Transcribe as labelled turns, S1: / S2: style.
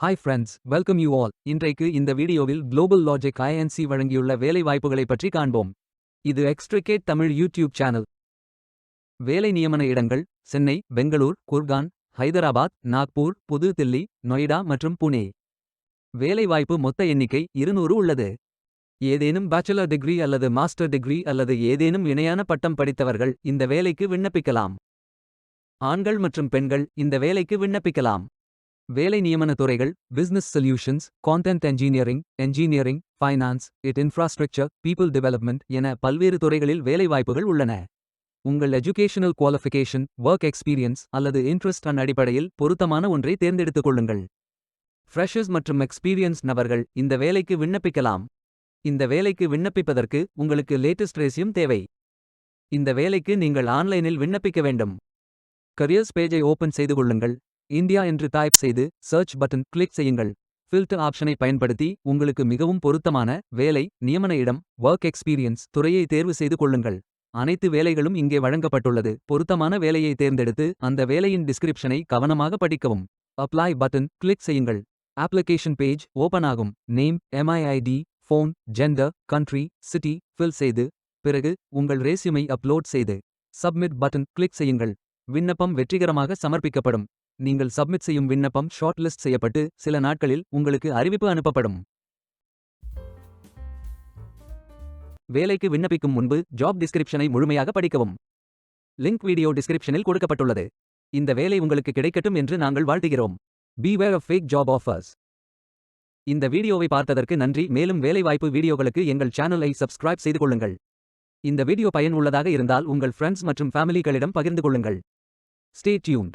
S1: Hi friends, welcome you all. இன்றைக்கு இந்த வீடியோவில் குளோபல் லாஜிக் INC வழங்கியுள்ள வேலைவாய்ப்புகளை பற்றி காண்போம். இது எக்ஸ்ட்ரிகேட் தமிழ் யூடியூப் சேனல். வேலை நியமன இடங்கள்: சென்னை, பெங்களூர், குர்கான், ஹைதராபாத், நாக்பூர், புது தில்லி, நொய்டா மற்றும் புனே. வேலைவாய்ப்பு மொத்த எண்ணிக்கை 200 உள்ளது. ஏதேனும் பேச்சுலர் டிகிரி அல்லது மாஸ்டர் டிகிரி அல்லது ஏதேனும் இணையான பட்டம் படித்தவர்கள் இந்த வேலைக்கு விண்ணப்பிக்கலாம். ஆண்கள் மற்றும் பெண்கள் இந்த வேலைக்கு விண்ணப்பிக்கலாம். வேலை நியமன துறைகள்: business solutions, content engineering, finance, infrastructure, people development என பல்வேறு துறைகளில் வேலைவாய்ப்புகள் உள்ளன. உங்கள் எஜுகேஷனல் குவாலிஃபிகேஷன், ஒர்க் எக்ஸ்பீரியன்ஸ் அல்லது இன்ட்ரெஸ்ட் அடிப்படையில் பொருத்தமான ஒன்றை தேர்ந்தெடுத்துக் கொள்ளுங்கள். ஃப்ரெஷர்ஸ் மற்றும் எக்ஸ்பீரியன்ஸ் நபர்கள் இந்த வேலைக்கு விண்ணப்பிக்கலாம். இந்த வேலைக்கு விண்ணப்பிப்பதற்கு உங்களுக்கு லேட்டஸ்ட் ரெஸ்யூம் தேவை. இந்த வேலைக்கு நீங்கள் ஆன்லைனில் விண்ணப்பிக்க வேண்டும். கரியர்ஸ் பேஜை ஓபன் செய்து கொள்ளுங்கள். இந்தியா என்று டைப் செய்து சர்ச் பட்டன் கிளிக் செய்யுங்கள். ஃபில்டர் ஆப்ஷனை பயன்படுத்தி உங்களுக்கு மிகவும் பொருத்தமான வேலை, நியமன இடம், ஒர்க் எக்ஸ்பீரியன்ஸ் துறையை தேர்வு செய்து கொள்ளுங்கள். அனைத்து வேலைகளும் இங்கே வழங்கப்பட்டுள்ளது. பொருத்தமான வேலையை தேர்ந்தெடுத்து அந்த வேலையின் டிஸ்கிரிப்ஷனை கவனமாக படிக்கவும். அப்ளை பட்டன் கிளிக் செய்யுங்கள். அப்ளிகேஷன் பேஜ் ஓபன் ஆகும். Name, MIID, phone, gender, country, city fill செய்து பிறகு உங்கள் ரெஸ்யூமை அப்லோட் செய்து சப்மிட் பட்டன் கிளிக் செய்யுங்கள். விண்ணப்பம் வெற்றிகரமாக சமர்ப்பிக்கப்படும். நீங்கள் சப்மிட் செய்யும் விண்ணப்பம் ஷார்ட் லிஸ்ட் செய்யப்பட்டு சில நாட்களில் உங்களுக்கு அறிவிப்பு அனுப்பப்படும். வேலைக்கு விண்ணப்பிக்கும் முன்பு ஜாப் டிஸ்கிரிப்ஷனை முழுமையாக படிக்கவும். லிங்க் வீடியோ டிஸ்கிரிப்ஷனில் கொடுக்கப்பட்டுள்ளது. இந்த வேலை உங்களுக்கு கிடைக்கட்டும் என்று நாங்கள் வாழ்த்துகிறோம். Beware of fake job offers. இந்த வீடியோவை பார்த்ததற்கு நன்றி. மேலும் வேலைவாய்ப்பு வீடியோகளுக்கு எங்கள் சேனலை சப்ஸ்கிரைப் செய்து கொள்ளுங்கள். இந்த வீடியோ பயனுள்ளதாக இருந்தால் உங்கள் ஃப்ரெண்ட்ஸ் மற்றும் ஃபேமிலிகளிடம் பகிர்ந்து கொள்ளுங்கள். Stay tuned.